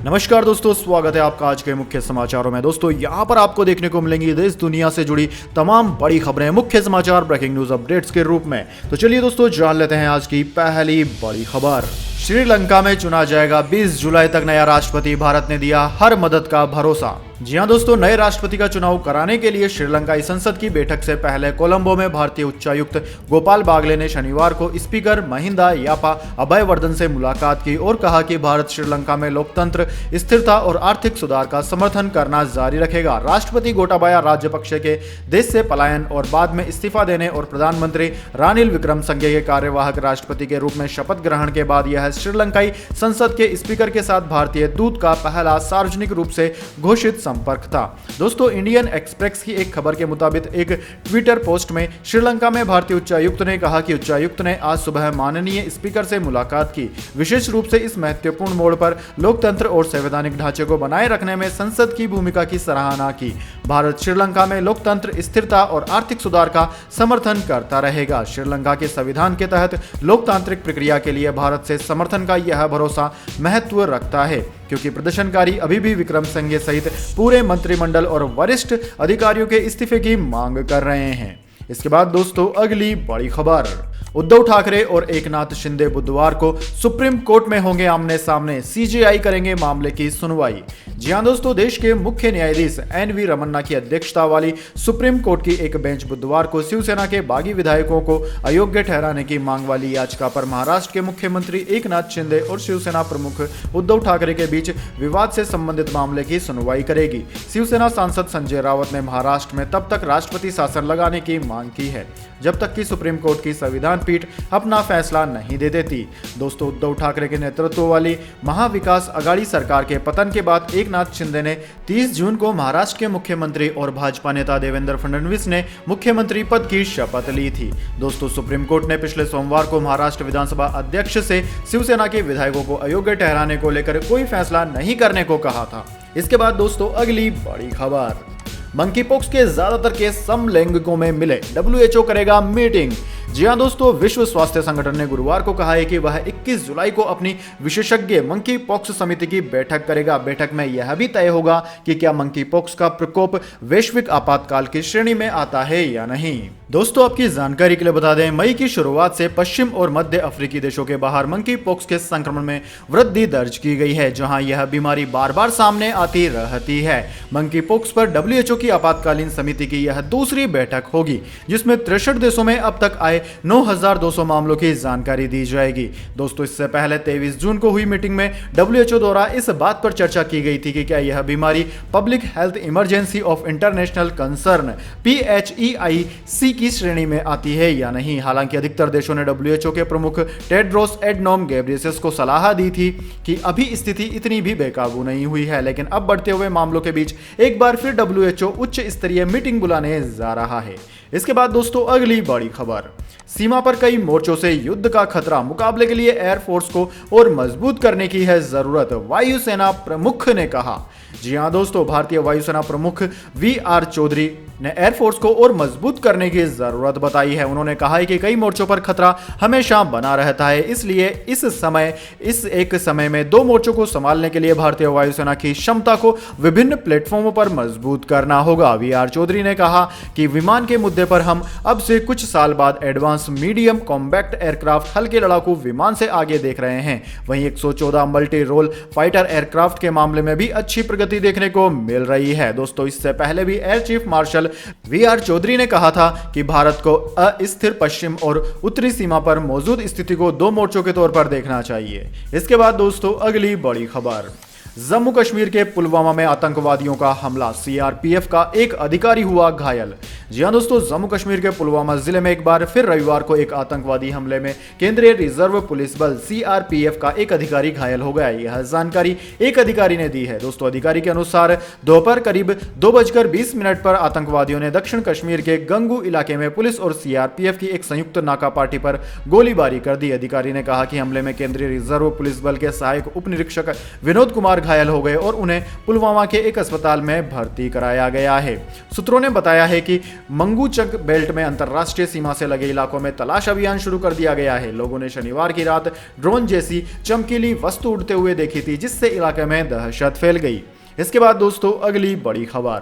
नमस्कार दोस्तों, स्वागत है आपका आज के मुख्य समाचारों में। दोस्तों यहाँ पर आपको देखने को मिलेंगी देश दुनिया से जुड़ी तमाम बड़ी खबरें मुख्य समाचार ब्रेकिंग न्यूज अपडेट्स के रूप में। तो चलिए दोस्तों जान लेते हैं आज की पहली बड़ी खबर। श्रीलंका में चुना जाएगा 20 जुलाई तक नया राष्ट्रपति, भारत ने दिया हर मदद का भरोसा। जी हां दोस्तों, नए राष्ट्रपति का चुनाव कराने के लिए श्रीलंकाई संसद की बैठक से पहले कोलंबो में भारतीय उच्चायुक्त गोपाल बागले ने शनिवार को स्पीकर महिंदा यापा अभयवर्धन से मुलाकात की और कहा कि भारत श्रीलंका में लोकतंत्र, स्थिरता और आर्थिक सुधार का समर्थन करना जारी रखेगा। राष्ट्रपति गोटाबाया राजपक्षे के देश से पलायन और बाद में इस्तीफा देने और प्रधानमंत्री रानिल विक्रमसिंघे के कार्यवाहक राष्ट्रपति के रूप में शपथ ग्रहण के बाद यह श्रीलंकाई संसद के स्पीकर के साथ भारतीय दूत का पहला सार्वजनिक रूप से घोषित संपर्क था। दोस्तों इंडियन एक्सप्रेस की एक खबर के मुताबिक एक ट्विटर पोस्ट में श्रीलंका में भारतीय उच्चायुक्त ने कहा कि उच्चायुक्त ने आज सुबह माननीय स्पीकर से मुलाकात की, विशेष रूप से इस महत्वपूर्ण मोड़ पर लोकतंत्र और संवैधानिक ढांचे को बनाए रखने में संसद की भूमिका की सराहना की। भारत श्रीलंका में लोकतंत्र, स्थिरता और आर्थिक सुधार का समर्थन करता रहेगा। श्रीलंका के संविधान के तहत लोकतांत्रिक प्रक्रिया के लिए भारत से समर्थन का यह भरोसा महत्व रखता है, क्योंकि प्रदर्शनकारी अभी भी विक्रमसिंघे सहित पूरे मंत्रिमंडल और वरिष्ठ अधिकारियों के इस्तीफे की मांग कर रहे हैं। इसके बाद दोस्तों अगली बड़ी खबर, उद्धव ठाकरे और एकनाथ शिंदे बुधवार को सुप्रीम कोर्ट में होंगे आमने सामने, सीजेआई करेंगे मामले की सुनवाई। जी हां दोस्तों, देश के मुख्य न्यायाधीश एन.वी. रमन्ना की अध्यक्षता वाली सुप्रीम कोर्ट की एक बेंच बुधवार को शिवसेना के बागी विधायकों को अयोग्य ठहराने की मांग वाली याचिका पर महाराष्ट्र के मुख्यमंत्री एकनाथ शिंदे और शिवसेना प्रमुख उद्धव ठाकरे के बीच विवाद से संबंधित मामले की सुनवाई करेगी। शिवसेना सांसद संजय राउत ने महाराष्ट्र में तब तक राष्ट्रपति शासन लगाने की मांग की है जब तक कि सुप्रीम कोर्ट की संविधान पीठ अपना फैसला नहीं दे देती। दोस्तों उद्धव ठाकरे के नेतृत्व वाली महाविकास अघाड़ी सरकार के पतन के बाद एकनाथ शिंदे ने 30 जून को महाराष्ट्र के मुख्यमंत्री और भाजपा नेता देवेंद्र फडणवीस ने मुख्यमंत्री पद की शपथ ली थी। दोस्तों सुप्रीम कोर्ट ने पिछले सोमवार को महाराष्ट्र विधानसभा अध्यक्ष से शिवसेना के विधायकों को अयोग्य ठहराने को लेकर कोई फैसला नहीं करने को कहा था। इसके बाद दोस्तों अगली बड़ी खबर, मंकी पॉक्स के ज्यादातर केस समलैंगिकों में मिले, WHO करेगा मीटिंग। जी हां दोस्तों, विश्व स्वास्थ्य संगठन ने गुरुवार को कहा है कि वह 21 जुलाई को अपनी विशेषज्ञ मंकी पॉक्स समिति की बैठक करेगा। बैठक में यह भी तय होगा कि क्या मंकी पॉक्स का प्रकोप वैश्विक आपातकाल की श्रेणी में आता है या नहीं। दोस्तों आपकी जानकारी के लिए बता दें, मई की शुरुआत से पश्चिम और मध्य अफ्रीकी देशों के बाहर मंकी पॉक्स के संक्रमण में वृद्धि दर्ज की गई है, जहां यह बीमारी बार बार सामने आती रहती है। मंकी पॉक्स पर WHO की आपातकालीन समिति की यह दूसरी बैठक होगी, जिसमें 63 देशों में अब तक आए 9,200 मामलों की जानकारी दी जाएगी। दोस्तों इससे पहले 23 जून को हुई मीटिंग में WHO द्वारा इस बात पर चर्चा की गई थी कि क्या यह बीमारी public health emergency of international concern PHEIC की श्रेणी में आती है या नहीं। हालांकि अधिकतर देशों ने WHO के प्रमुख टेड्रोस एडनोम घेब्रेयेसस को सलाह दी थी कि अभी स्थिति इतनी भी बेकाबू नहीं हुई है, लेकिन अब बढ़ते हुए मामलों के बीच एक बार फिर WHO उच्च स्तरीय मीटिंग बुलाने जा रहा है। इसके बाद दोस्तों अगली बड़ी खबर, सीमा पर कई मोर्चों से युद्ध का खतरा, मुकाबले के लिए एयरफोर्स को और मजबूत करने की है जरूरत, वायुसेना प्रमुख ने कहा। जी हां दोस्तों, भारतीय वायुसेना प्रमुख VR चौधरी ने एयरफोर्स को और मजबूत करने की जरूरत बताई है। उन्होंने कहा है कि कई मोर्चों पर खतरा हमेशा बना रहता है, इसलिए इस एक समय में 2 मोर्चों को संभालने के लिए भारतीय वायुसेना की क्षमता को विभिन्न प्लेटफॉर्मों पर मजबूत करना होगा। VR चौधरी ने कहा कि विमान के मुद्दे पर हम अब से कुछ साल बाद एडवांस मीडियम कॉम्बैक्ट एयरक्राफ्ट हल्के लड़ाकू विमान से आगे देख रहे हैं। वहीं 114 मल्टी रोल फाइटर एयरक्राफ्ट के मामले में भी अच्छी प्रगति देखने को मिल रही है। दोस्तों इससे पहले भी air chief marshal VR Chaudhary ने कहा था कि भारत को अस्थिर पश्चिम और उत्तरी सीमा पर मौजूद स्थिति को 2 मोर्चों के तौर पर देखना चाहिए। इसके बाद दोस्तों अगली बड़ी खबर, जम्मू कश्मीर के पुलवामा में आतंकवादियों का हमला, CRPF का एक अधिकारी हुआ घायल। जी हां दोस्तों, जम्मू कश्मीर के पुलवामा जिले में एक बार फिर रविवार को एक आतंकवादी हमले में केंद्रीय रिजर्व पुलिस बल CRPF का एक अधिकारी घायल हो गया। यह जानकारी एक अधिकारी ने दी है। दोस्तों अधिकारी के अनुसार दोपहर करीब 2:20 पर आतंकवादियों ने दक्षिण कश्मीर के गंगू इलाके में पुलिस और CRPF की एक संयुक्त नाका पार्टी पर गोलीबारी कर दी। अधिकारी ने कहा कि हमले में केंद्रीय रिजर्व पुलिस बल के सहायक उप निरीक्षक विनोद कुमार घायल हो गए और उन्हें पुलवामा के एक अस्पताल में भर्ती कराया गया है। सूत्रों ने बताया है कि मंगूचक बेल्ट में अंतरराष्ट्रीय सीमा से लगे इलाकों में तलाश अभियान शुरू कर दिया गया है। लोगों ने शनिवार की रात ड्रोन जैसी चमकीली वस्तु उड़ते हुए देखी थी, जिससे इलाके में दहशत फैल गई। इसके बाद दोस्तों अगली बड़ी खबर,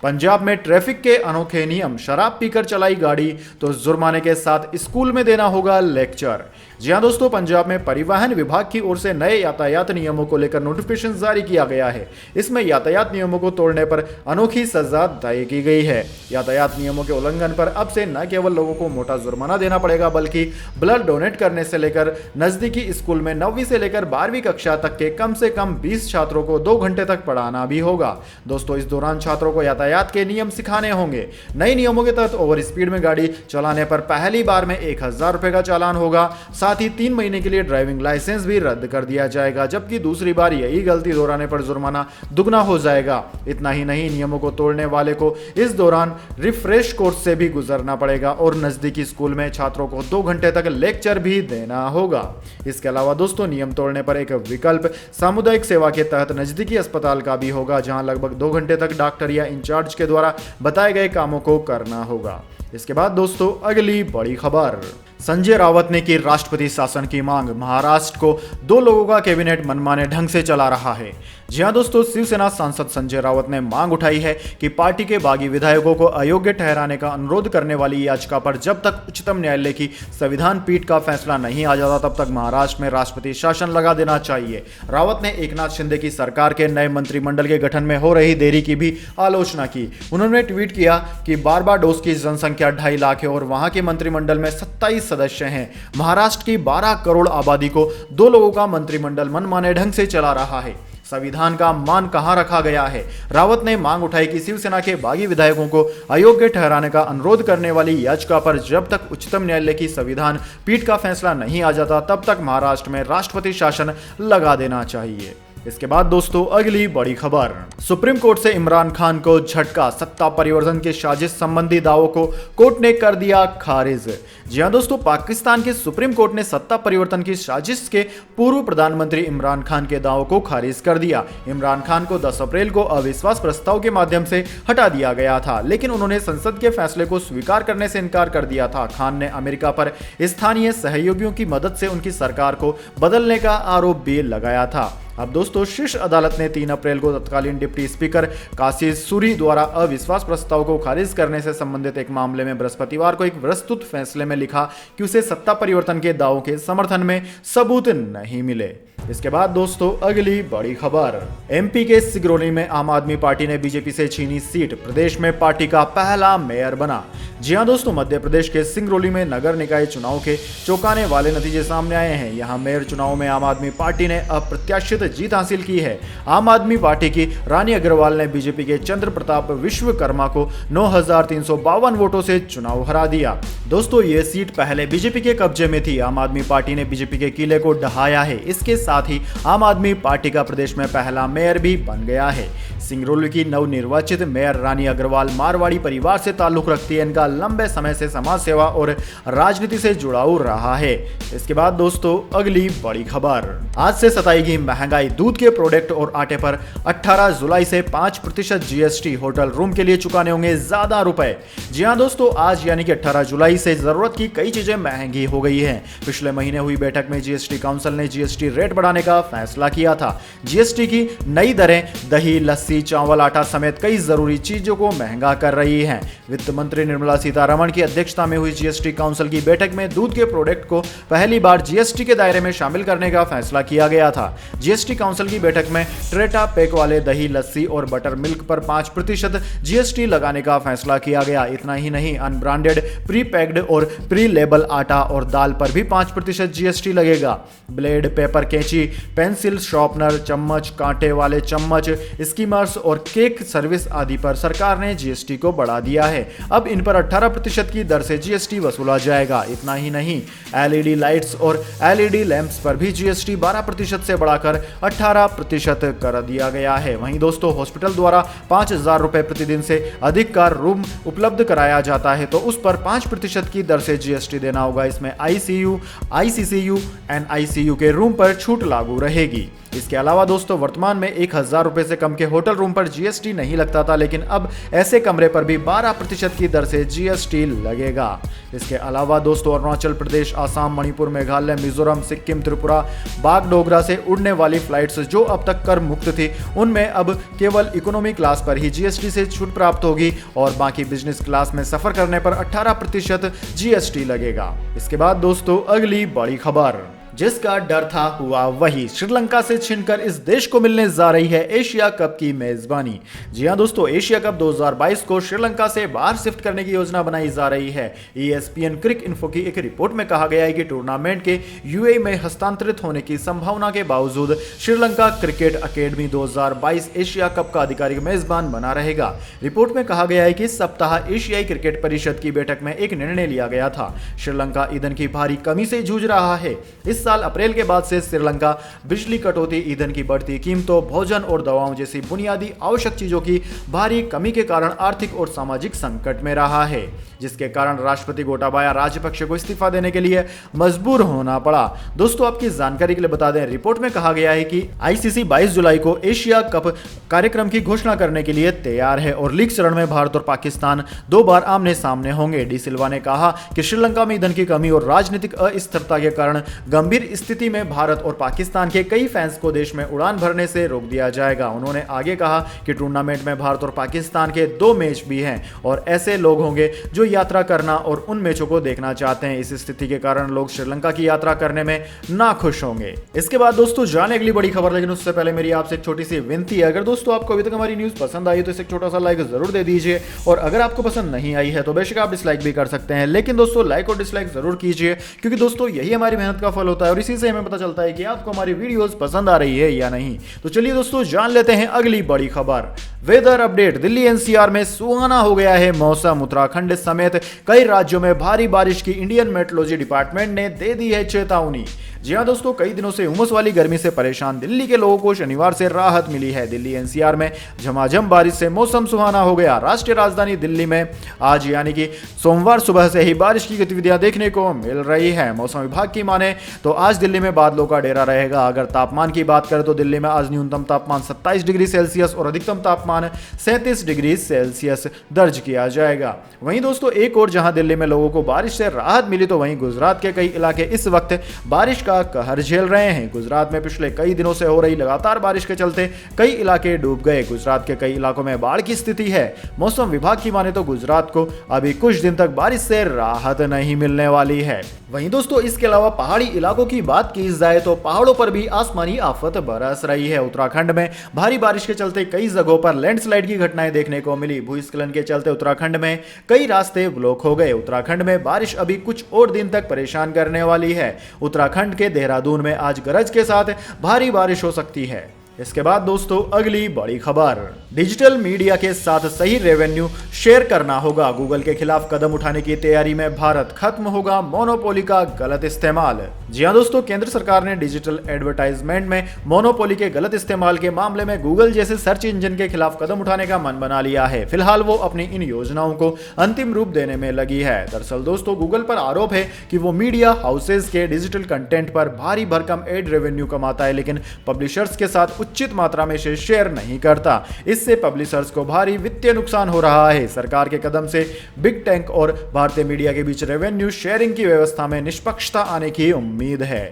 पंजाब में ट्रैफिक के अनोखे नियम, शराब पीकर चलाई गाड़ी तो जुर्माने के साथ स्कूल में देना होगा लेक्चर। जी हां दोस्तों, पंजाब में परिवहन विभाग की ओर से नए यातायात नियमों को लेकर नोटिफिकेशन जारी किया गया है। इसमें यातायात नियमों को तोड़ने पर अनोखी सजा तय की गई है। यातायात नियमों के उल्लंघन पर अब से न केवल लोगों को मोटा जुर्माना देना पड़ेगा, बल्कि ब्लड डोनेट करने से लेकर नजदीकी स्कूल में 9वीं से लेकर 12वीं कक्षा तक के कम से कम 20 छात्रों को 2 घंटे तक पढ़ाना भी होगा। दोस्तों, इस दौरान छात्रों को यातायात के नियम सिखाने होंगे। नए नियमों के तहत ओवर स्पीड में गाड़ी चलाने पर पहली बार में 1000 रुपए का चालान होगा। साथ ही 3 महीने के लिए ड्राइविंग लाइसेंस भी रद्द कर दिया जाएगा, जबकि दूसरी बार यही गलती दोहराने पर जुर्माना दुगना हो जाएगा। इतना ही नहीं, नियमों को तोड़ने वाले को इस दौरान रिफ्रेश कोर्स से भी गुजरना पड़ेगा और नजदीकी स्कूल में छात्रों को 2 घंटे तक लेक्चर भी देना होगा। इसके अलावा दोस्तों, नियम तोड़ने पर एक विकल्प सामुदायिक सेवा के तहत नजदीकी अस्पताल का भी होगा, जहां लगभग 2 घंटे तक डॉक्टर या इंचार्ज के द्वारा बताए गए कामों को करना होगा। इसके बाद दोस्तों अगली बड़ी खबर, संजय रावत ने की राष्ट्रपति शासन की मांग, महाराष्ट्र को 2 लोगों का कैबिनेट मनमाने ढंग से चला रहा है। जी हां दोस्तों, शिवसेना सांसद संजय रावत ने मांग उठाई है कि पार्टी के बागी विधायकों को अयोग्य ठहराने का अनुरोध करने वाली याचिका पर जब तक उच्चतम न्यायालय की संविधान पीठ का फैसला नहीं आ जाता, तब तक महाराष्ट्र में राष्ट्रपति शासन लगा देना चाहिए। रावत ने एकनाथ शिंदे की सरकार के नए मंत्रिमंडल के गठन में हो रही देरी की भी आलोचना की। उन्होंने ट्वीट किया कि बारबाडोस की जनसंख्या 2.5 लाख है और वहां के मंत्रिमंडल में 27 सदस्य हैं। महाराष्ट्र की 12 करोड़ आबादी को 2 लोगों का मंत्रिमंडल मनमाने ढंग से चला रहा है। संविधान का मान कहां रखा गया है? रावत ने मांग उठाई कि शिवसेना के बागी विधायकों को अयोग्य ठहराने का अनुरोध करने वाली याचिका पर जब तक उच्चतम न्यायालय की संविधान पीठ का फैसला नहीं आ जाता, तब तक महाराष्ट्र में राष्ट्रपति शासन लगा देना चाहिए। इसके बाद दोस्तों अगली बड़ी खबर, सुप्रीम कोर्ट से इमरान खान को झटका, सत्ता परिवर्तन के साजिश संबंधी दावों को कोर्ट ने कर दिया खारिज। जी हां दोस्तों, पाकिस्तान के सुप्रीम कोर्ट ने सत्ता परिवर्तन की साजिश के पूर्व प्रधानमंत्री इमरान खान के दावों को खारिज कर दिया। इमरान खान को 10 अप्रैल को अविश्वास प्रस्ताव के माध्यम से हटा दिया गया था, लेकिन उन्होंने संसद के फैसले को स्वीकार करने से इनकार कर दिया था। खान ने अमेरिका पर स्थानीय सहयोगियों की मदद से उनकी सरकार को बदलने का आरोप भी लगाया था। अब दोस्तों, शीर्ष अदालत ने 3 अप्रैल को तत्कालीन डिप्टी स्पीकर काशिश सूरी द्वारा अविश्वास प्रस्ताव को खारिज करने से संबंधित एक मामले में बृहस्पतिवार को एक विस्तृत फैसले में लिखा कि उसे सत्ता परिवर्तन के दावों के समर्थन में सबूत नहीं मिले। इसके बाद दोस्तों अगली बड़ी खबर, एमपी के सिगरौली में आम आदमी पार्टी ने बीजेपी से छीनी सीट, प्रदेश में पार्टी का पहला मेयर बना। जी हां दोस्तों, मध्य प्रदेश के सिंगरौली में नगर निकाय चुनाव के चौंकाने वाले नतीजे सामने आए हैं। यहां मेयर चुनाव में आम आदमी पार्टी ने अप्रत्याशित जीत हासिल की है। आम आदमी पार्टी की रानी अग्रवाल ने बीजेपी के चंद्र प्रताप विश्वकर्मा को 9352 वोटों से चुनाव हरा दिया। दोस्तों, ये सीट पहले बीजेपी के कब्जे में थी। आम आदमी पार्टी ने बीजेपी के किले को ढहाया है। इसके साथ ही आम आदमी पार्टी का प्रदेश में पहला मेयर भी बन गया है। सिंगरौली की नवनिर्वाचित मेयर रानी अग्रवाल मारवाड़ी परिवार से ताल्लुक रखती है। इनका लंबे समय से समाज सेवा और राजनीति से जुड़ाव रहा है। इसके बाद दोस्तों अगली बड़ी खबर, आज से सताएगी महंगाई, दूध के प्रोडक्ट और आटे पर 18 जुलाई से 5% जीएसटी, होटल रूम के लिए चुकाने होंगे ज्यादा रुपए। जी हां दोस्तों, आज यानी कि 18 जुलाई से जरूरत की कई चीजें महंगी हो गई हैं। पिछले महीने हुई बैठक में जीएसटी काउंसिल ने जीएसटी रेट बढ़ाने का फैसला किया था। जीएसटी की नई दरें दही, लस्सी, चावल, आटा समेत कई जरूरी चीजों को महंगा कर रही हैं। वित्त मंत्री निर्मला सीतारमण की अध्यक्षता में हुई जीएसटी काउंसिल की बैठक में दूध के प्रोडक्ट को पहली बार जीएसटी के दायरे में शामिल करने का फैसला किया गया था। जीएसटी काउंसिल की बैठक में ट्रेटा पैक वाले दही, लस्सी और बटर मिल्क पर 5% जीएसटी लगाने का फैसला किया गया। इतना ही नहीं, अनब्रांडेड, प्री पैक्ड और प्री लेबल आटा और दाल पर भी 5% जीएसटी लगेगा। ब्लेड, पेपर, कैंची, पेंसिल, शार्पनर, चम्मच, कांटे वाले चम्मच, स्कीमर्स और केक सर्विस आदि पर सरकार ने जीएसटी को बढ़ा दिया है। अब इन पर 18% की दर से जीएसटी वसूला जाएगा। इतना ही नहीं, एलईडी लाइट्स और एलईडी लैंप्स पर भी जीएसटी 12% से बढ़ाकर 18% कर दिया गया है। वहीं दोस्तों, हॉस्पिटल द्वारा 5000 रुपए प्रतिदिन से अधिक का रूम उपलब्ध कराया जाता है तो उस पर 5% की दर से जीएसटी देना होगा। इसमें आईसीयू, आईसीसीयू, एनआईसीयू के रूम पर छूट छूट लागू रहेगी। इसके अलावा दोस्तों वर्तमान में 1000 रुपए से कम के होटल रूम पर जीएसटी नहीं लगता था, लेकिन अब ऐसे कमरे पर भी 12% की दर से जीएसटी लगेगा। इसके अलावा दोस्तों अरुणाचल प्रदेश, आसाम, मणिपुर, मेघालय, मिजोरम, सिक्किम, त्रिपुरा, बागडोगरा से उड़ने वाली फ्लाइट्स जो अब तक कर मुक्त थी, उनमें अब केवल इकोनॉमी क्लास पर ही जीएसटी से छूट प्राप्त होगी और बाकी बिजनेस क्लास में सफर करने पर 18% जीएसटी लगेगा। इसके बाद दोस्तों अगली बड़ी खबर, जिसका डर था हुआ वही, श्रीलंका से छीनकर इस देश को मिलने जा रही है एशिया कप की मेजबानी। जी हां दोस्तों, एशिया कप 2022 को श्रीलंका से बाहर शिफ्ट करने की योजना बनाई जा रही है। ESPN क्रिक इन्फो की एक रिपोर्ट में कहा गया है कि टूर्नामेंट के यूएई में हस्तांतरित होने की संभावना के बावजूद Sri Lanka cricket academy 2022 Asia cup का आधिकारिक मेजबान बना रहेगा। रिपोर्ट में कहा गया है कि इस सप्ताह एशियाई क्रिकेट परिषद की बैठक में एक निर्णय लिया गया था। श्रीलंका ईंधन की भारी कमी से जूझ रहा है। इस साल अप्रैल के बाद से श्रीलंका बिजली कटौती, ईंधन की बढ़ती कीमतों, भोजन और दवाओं जैसी बुनियादी आवश्यक चीजों की भारी कमी के कारण आर्थिक और सामाजिक संकट में रहा है, जिसके कारण राष्ट्रपति गोटाबाया राजपक्षे को इस्तीफा देने के लिए मजबूर होना पड़ा। दोस्तों आपकी जानकारी के लिए बता दें, रिपोर्ट में कहा गया है कि आईसीसी 22 जुलाई को एशिया कप कार्यक्रम की घोषणा करने के लिए तैयार है और लीग चरण में भारत और पाकिस्तान 2 बार आमने सामने होंगे। डी सिल्वा ने कहा कि श्रीलंका में ईंधन की कमी और राजनीतिक अस्थिरता के कारण गंभीर स्थिति में भारत और पाकिस्तान के कई फैंस को देश में उड़ान भरने से रोक दिया जाएगा। उन्होंने आगे कहा कि टूर्नामेंट में भारत और पाकिस्तान के 2 मैच भी हैं और ऐसे लोग होंगे जो यात्रा करना और उन मैचों को देखना चाहते हैं। इस स्थिति के कारण लोग श्रीलंका की यात्रा करने में नाखुश होंगे। इसके बाद दोस्तों जाने अगली बड़ी खबर, लेकिन उससे पहले मेरी आपसे एक छोटी सी विनती है, अगर दोस्तों आपको अभी तक हमारी न्यूज पसंद आई तो इसे एक छोटा सा लाइक जरूर दे दीजिए और अगर आपको पसंद नहीं आई है तो बेशक आप डिसलाइक भी कर सकते हैं, लेकिन दोस्तों लाइक और डिसलाइक जरूर कीजिए क्योंकि दोस्तों यही हमारी मेहनत का फल होता है और इसी से हमें पता चलता है कि आपको हमारी वीडियोस पसंद आ रही है या नहीं। तो चलिए दोस्तों जान लेते हैं अगली बड़ी खबर। वेदर अपडेट, दिल्ली एनसीआर में सुहाना हो गया है मौसम। उत्तराखंड समेत कई राज्यों में भारी बारिश की इंडियन मेट्रोलॉजी डिपार्टमेंट ने दे दी है चेतावनी। जी हां दोस्तों, कई दिनों से उमस वाली गर्मी से परेशान दिल्ली के लोगों को शनिवार से राहत मिली है। दिल्ली एनसीआर में झमाझम बारिश से मौसम सुहाना हो गया। राष्ट्रीय राजधानी दिल्ली में आज यानी कि सोमवार सुबह से ही बारिश की गतिविधियां देखने को मिल रही है। मौसम विभाग की माने तो आज दिल्ली में बादलों का डेरा रहेगा। अगर तापमान की बात करें तो दिल्ली में आज न्यूनतम तापमान 27 डिग्री सेल्सियस और अधिकतम तापमान 37 डिग्री सेल्सियस दर्ज किया जाएगा। वहीं दोस्तों एक और जहां दिल्ली में लोगों को बारिश से राहत मिली तो वहीं गुजरात के कई इलाके इस वक्त बारिश का कहर झेल रहे हैं। गुजरात में पिछले कई दिनों से हो रही लगातार बारिश के चलते कई इलाके डूब गए। गुजरात के कई इलाकों में बाढ़ की स्थिति है। मौसम विभाग की माने तो गुजरात को अभी कुछ दिन तक बारिश से राहत नहीं मिलने वाली है। वहीं दोस्तों इसके अलावा पहाड़ी इलाकों की बात की जाए तो पहाड़ों पर भी आसमानी आफत बरस रही है। उत्तराखंड में भारी बारिश के चलते कई जगहों पर लैंडस्लाइड की घटनाएं देखने को मिली। भूस्खलन के चलते उत्तराखंड में कई रास्ते ब्लॉक हो गए। उत्तराखंड में बारिश अभी कुछ और दिन तक परेशान करने वाली है। उत्तराखंड के देहरादून में आज गरज के साथ भारी बारिश हो सकती है। इसके बाद दोस्तों अगली बड़ी खबर, डिजिटल मीडिया के साथ सही रेवेन्यू शेयर करना होगा। गूगल के खिलाफ कदम उठाने की तैयारी में भारत, खत्म होगा मोनोपोली का गलत इस्तेमाल। जी हां दोस्तों, केंद्र सरकार ने डिजिटल एडवर्टाइजमेंट में मोनोपोली के गलत इस्तेमाल के मामले में गूगल जैसे सर्च इंजन के खिलाफ कदम उठाने का मन बना लिया है। फिलहाल वो अपनी इन योजनाओं को अंतिम रूप देने में लगी है। दरअसल दोस्तों गूगल पर आरोप है कि वो मीडिया हाउसेज के डिजिटल कंटेंट पर भारी भरकम एड रेवेन्यू कमाता है, लेकिन पब्लिशर्स के साथ उचित मात्रा में से शेयर नहीं करता। इससे पब्लिशर्स को भारी वित्तीय नुकसान हो रहा है। सरकार के कदम से बिग टेक और भारतीय मीडिया के बीच रेवेन्यू शेयरिंग की व्यवस्था में निष्पक्षता आने की उम्मीद है।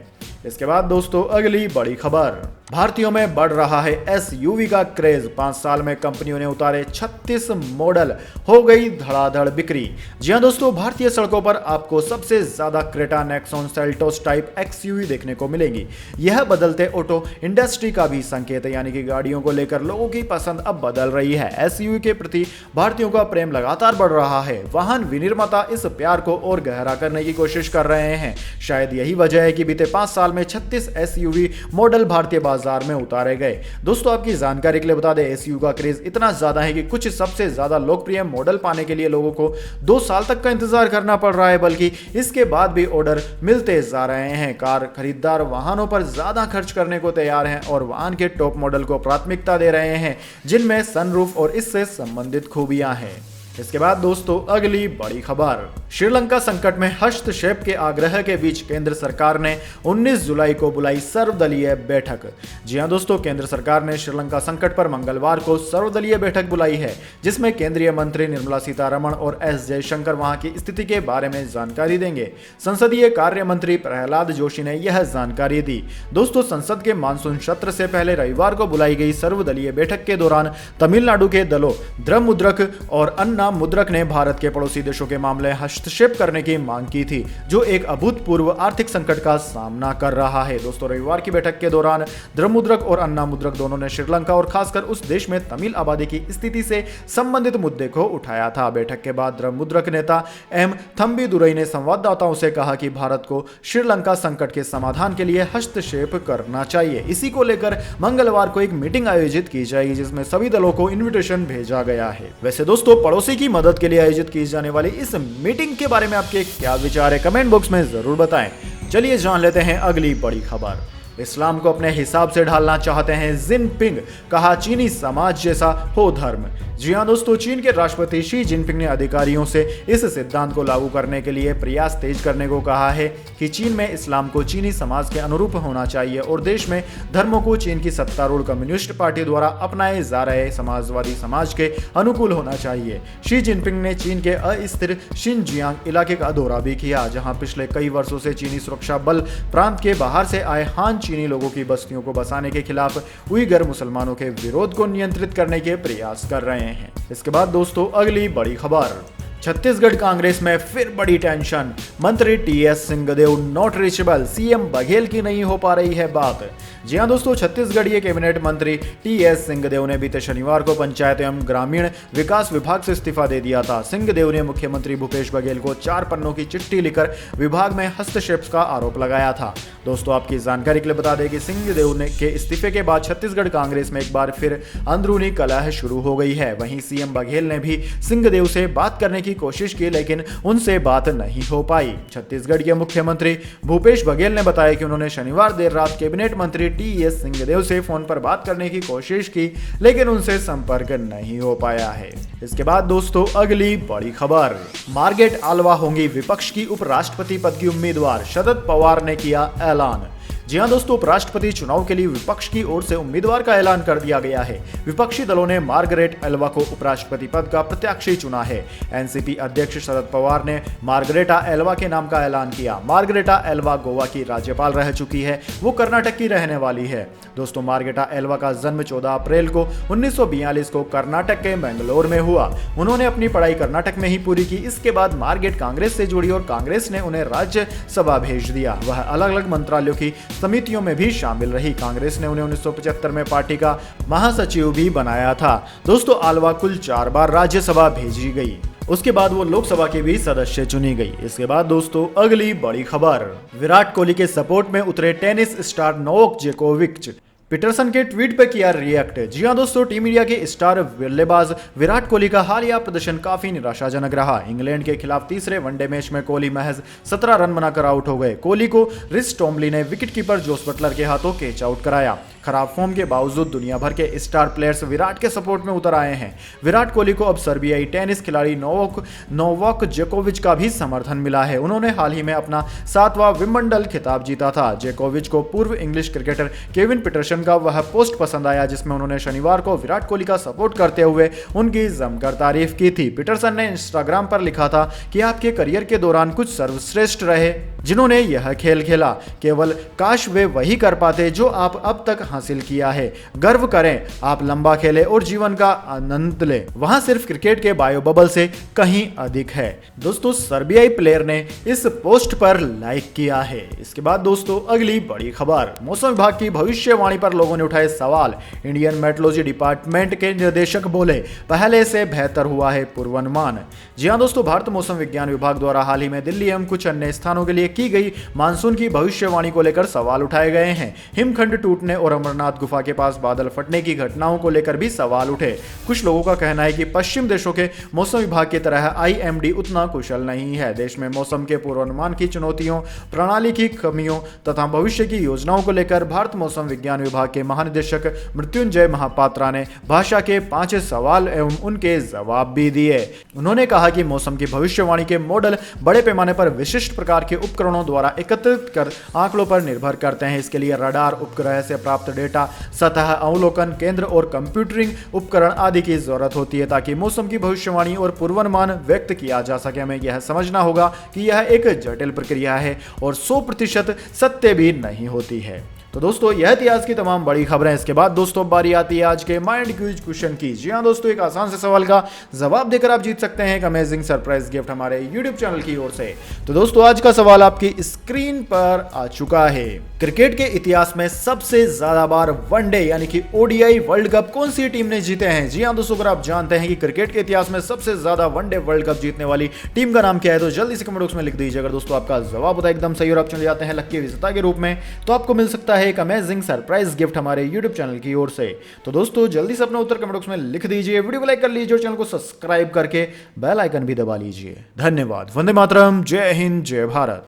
इसके बाद दोस्तों अगली बड़ी खबर, भारतीयों में बढ़ रहा है एसयूवी का क्रेज। 5 साल में कंपनियों ने उतारे 36 मॉडल, हो गई धड़ाधड़ बिक्री। जी हां दोस्तों, भारतीय सड़कों पर आपको सबसे ज्यादा Creta, Nexon, Seltos type XUV देखने को मिलेगी। यह बदलते ऑटो इंडस्ट्री का भी संकेत है, यानी कि गाड़ियों को लेकर लोगों की पसंद अब बदल रही है। एसयूवी के प्रति भारतीयों का प्रेम लगातार बढ़ रहा है। वाहन विनिर्माता इस प्यार को और गहरा करने की कोशिश कर रहे हैं। शायद यही वजह है कि बीते 5 साल में 36 एसयूवी मॉडल भारतीय बाजार में उतारे गए। दोस्तों आपकी जानकारी के लिए बता दें, एसयूवी का क्रेज इतना ज्यादा है कि कुछ सबसे ज्यादा लोकप्रिय मॉडल पाने के लिए लोगों को 2 साल तक का इंतजार करना पड़ रहा है, बल्कि इसके बाद भी ऑर्डर मिलते जा रहे हैं। कार खरीदार वाहनों पर ज्यादा खर्च करने को तैयार हैं और वाहन के टॉप मॉडल को प्राथमिकता दे रहे हैं, जिनमें सनरूफ और इससे संबंधित खूबियां हैं। इसके बाद दोस्तों अगली बड़ी खबर, श्रीलंका संकट में हस्तक्षेप के आग्रह के बीच केंद्र सरकार ने 19 जुलाई को बुलाई सर्वदलीय बैठक। जी हां दोस्तों, केंद्र सरकार ने श्रीलंका संकट पर मंगलवार को सर्वदलीय बैठक बुलाई है, जिसमें केंद्रीय मंत्री निर्मला सीतारमण और एस जयशंकर वहां की स्थिति के बारे में जानकारी देंगे। संसदीय कार्य मंत्री प्रहलाद जोशी ने यह जानकारी दी। दोस्तों, संसद के मानसून सत्र से पहले रविवार को बुलाई गई सर्वदलीय बैठक के दौरान तमिलनाडु के दलों द्रमुद्रक और अन्ना मुद्रक ने भारत के पड़ोसी देशों के मामले हस्तक्षेप करने की मांग की थी, जो एक अभूतपूर्व आर्थिक संकट का सामना कर रहा है। दोस्तों, रविवार की बैठक के दौरान द्रमुद्रक और अन्ना मुद्रक दोनों ने श्रीलंका और खासकर उस देश में तमिल आबादी की स्थिति से संबंधित मुद्दे को उठाया था। बैठक के बाद द्रमुद्रक नेता एम थम्बीदुरई ने संवाददाताओं से कहा कि भारत को श्रीलंका संकट के समाधान के लिए हस्तक्षेप करना चाहिए। इसी को लेकर मंगलवार को एक मीटिंग आयोजित की जाएगी, जिसमें सभी दलों को इन्विटेशन भेजा गया है। वैसे दोस्तों, पड़ोसी की मदद के लिए आयोजित की जाने वाली इस मीटिंग के बारे में आपके क्या विचार है, कमेंट बॉक्स में जरूर बताएं। चलिए जान लेते हैं अगली बड़ी खबर। इस्लाम को अपने हिसाब से ढालना चाहते हैं जिनपिंग, कहा चीनी समाज जैसा हो धर्म। जी हां दोस्तों, चीन के राष्ट्रपति शी जिनपिंग ने अधिकारियों से इस सिद्धांत को लागू करने के लिए प्रयास तेज करने को कहा है कि चीन में इस्लाम को चीनी समाज के अनुरूप होना चाहिए और देश में धर्मों को चीन की सत्तारूढ़ कम्युनिस्ट पार्टी द्वारा अपनाए जा रहे समाजवादी समाज के अनुकूल होना चाहिए। शी जिनपिंग ने चीन के अस्थिर शिनजियांग इलाके का दौरा भी किया, जहां पिछले कई वर्षों से चीनी सुरक्षा बल प्रांत के बाहर से आए हान चीनी लोगों की बस्तियों को बसाने के खिलाफ उइगर मुसलमानों के विरोध को नियंत्रित करने के प्रयास कर रहे हैं। इसके बाद दोस्तों अगली बड़ी खबर, छत्तीसगढ़ कांग्रेस में फिर बड़ी टेंशन, मंत्री TS Singhdeo not reachable, CM Baghel की नहीं हो पा रही है बात। जी हां दोस्तों, छत्तीसगढ़ीय कैबिनेट मंत्री टीएस सिंहदेव ने बीते शनिवार को पंचायत एवं ग्रामीण विकास विभाग से इस्तीफा दे दिया था। सिंहदेव ने मुख्यमंत्री भूपेश बघेल को 4 पन्नों की चिट्ठी लिखकर विभाग में हस्तक्षेप का आरोप लगाया था। दोस्तों, आपकी जानकारी के लिए बता दें कि सिंहदेव के इस्तीफे के बाद छत्तीसगढ़ कांग्रेस में एक बार फिर अंदरूनी कलह शुरू हो गई है। वहीं सीएम बघेल ने भी सिंहदेव से बात करने की कोशिश की, लेकिन उनसे बात नहीं हो पाई। छत्तीसगढ़ के मुख्यमंत्री भूपेश बघेल ने बताया कि उन्होंने शनिवार देर रात कैबिनेट मंत्री टीएस सिंहदेव से फोन पर बात करने की कोशिश की, लेकिन उनसे संपर्क नहीं हो पाया है। इसके बाद दोस्तों अगली बड़ी खबर, मार्गरेट आल्वा होंगी विपक्ष की उपराष्ट्रपति पद की उम्मीदवार, शरद पवार ने किया ऐलान। जी हां दोस्तों, उपराष्ट्रपति चुनाव के लिए विपक्ष की ओर से उम्मीदवार का ऐलान कर दिया गया है। विपक्षी दलों ने मार्गरेट एल्वा को उपराष्ट्रपति पद का प्रत्याशी चुना है। एनसीपी अध्यक्ष शरद पवार ने मार्गरेटा एल्वा के नाम का ऐलान किया। मार्गरेटा एल्वा गोवा की राज्यपाल रह चुकी है, वो कर्नाटक की रहने वाली है। दोस्तों, मार्गरेटा एल्वा का जन्म 14 अप्रैल को 1942 को कर्नाटक के बेंगलोर में हुआ। उन्होंने अपनी पढ़ाई कर्नाटक में ही पूरी की। इसके बाद मार्गरेट कांग्रेस से जुड़ी और कांग्रेस ने उन्हें राज्यसभा भेज दिया। वह अलग अलग मंत्रालयों की समितियों में भी शामिल रही। कांग्रेस ने उन्हें 1975 में पार्टी का महासचिव भी बनाया था। दोस्तों, आल्वा कुल 4 बार राज्यसभा भेजी गई। उसके बाद वो लोकसभा के भी सदस्य चुनी गई। इसके बाद दोस्तों अगली बड़ी खबर, विराट कोहली के सपोर्ट में उतरे टेनिस स्टार नोवाक जोकोविच, पीटरसन के ट्वीट पर किया रिएक्ट। जी हां दोस्तों, टीम इंडिया के स्टार बल्लेबाज विराट कोहली का हालिया प्रदर्शन काफी निराशाजनक रहा। इंग्लैंड के खिलाफ तीसरे वनडे मैच में कोहली महज 17 रन बनाकर आउट हो गए। कोहली को रिस टॉमली ने विकेटकीपर जोस बटलर के हाथों कैच आउट कराया। खराब फॉर्म के बावजूद दुनिया भर के स्टार प्लेयर्स विराट के सपोर्ट में उतर आए हैं। विराट कोहली को अब सर्बियाई टेनिस खिलाड़ी नोवाक जोकोविच का भी समर्थन मिला है। उन्होंने हाल ही में अपना 7वां विंबलडन खिताब जीता था। जोकोविच को पूर्व इंग्लिश क्रिकेटर केविन पीटरसन का वह पोस्ट पसंद आया, जिसमें उन्होंने शनिवार को विराट कोहली का सपोर्ट करते हुए उनकी जमकर तारीफ की थी। पीटरसन ने इंस्टाग्राम पर लिखा था कि आपके करियर के दौरान कुछ सर्वश्रेष्ठ रहे जिन्होंने यह खेल खेला। केवल काश वे वही कर पाते जो आप अब तक हासिल किया है। गर्व करें, आप लंबा खेले और जीवन का आनंद ले। वहां सिर्फ क्रिकेट के बायो बबल से कहीं अधिक है। दोस्तों, सर्बियाई प्लेयर ने इस पोस्ट पर लाइक किया है। इसके बाद दोस्तों अगली बड़ी खबर, मौसम विभाग की भविष्यवाणी पर लोगों ने उठाए सवाल। इंडियन मेट्रोलॉजी डिपार्टमेंट के निर्देशक बोले, पहले से बेहतर हुआ है पूर्वानुमान। जी हां दोस्तों, भारत मौसम विज्ञान विभाग द्वारा हाल ही में दिल्ली एवं कुछ अन्य स्थानों के लिए की गई मानसून की भविष्यवाणी को लेकर सवाल उठाए गए हैं। हिमखंड टूटने और अमरनाथ गुफा के पास बादल फटने की घटनाओं को लेकर भी सवाल उठे। कुछ लोगों का कहना है कि पश्चिम देशों के मौसम विभाग की तरह आईएमडी उतना कुशल नहीं है। देश में मौसम के पूर्वानुमान की चुनौतियों, प्रणाली की कमियों तथा भविष्य की योजनाओं को लेकर भारत मौसम विज्ञान विभाग के महानिदेशक मृत्युंजय महापात्रा ने भाषा के 5 सवाल एवं उनके जवाब भी दिए। उन्होंने कहा कि मौसम की भविष्यवाणी के मॉडल बड़े पैमाने पर विशिष्ट प्रकार के उपकरणों द्वारा एकत्रित कर आंकड़ों पर निर्भर करते हैं। इसके लिए रडार उपग्रह से प्राप्त डेटा, सतह अवलोकन केंद्र और कंप्यूटरिंग उपकरण आदि की जरूरत होती है ताकि मौसम की भविष्यवाणी और पूर्वानुमान व्यक्त किया जा सके। हमें यह समझना होगा कि यह एक जटिल प्रक्रिया है और 100% सत्य भी नहीं होती है। तो दोस्तों यह थी आज की तमाम बड़ी खबरें। इसके बाद दोस्तों बारी आती है आज के माइंड क्विज क्वेश्चन की। जी हाँ दोस्तों, एक आसान से सवाल का जवाब देकर आप जीत सकते हैं एक अमेजिंग सरप्राइज गिफ्ट हमारे यूट्यूब चैनल की ओर से। तो दोस्तों आज का सवाल आपकी स्क्रीन पर आ चुका है। क्रिकेट के इतिहास में सबसे ज्यादा बार वनडे यानी कि ओडीआई वर्ल्ड कप कौन सी टीम ने जीते हैं? जी हाँ दोस्तों, अगर आप जानते हैं कि क्रिकेट के इतिहास में सबसे ज्यादा वनडे वर्ल्ड कप जीतने वाली टीम का नाम क्या है तो जल्दी से कमेंट बॉक्स में लिख दीजिए। अगर दोस्तों आपका जवाब होता है एकदम सही और आप चले जाते हैं लकी विजेता के रूप में, तो आपको मिल सकता है एक अमेजिंग सरप्राइज गिफ्ट हमारे यूट्यूब चैनल की ओर से। तो दोस्तों जल्दी से अपना उत्तर कमेंट बॉक्स में लिख दीजिए, वीडियो को लाइक कर लीजिए और चैनल को सब्सक्राइब करके बेल आइकन भी दबा लीजिए। धन्यवाद। वंदे मातरम। जय हिंद, जय भारत।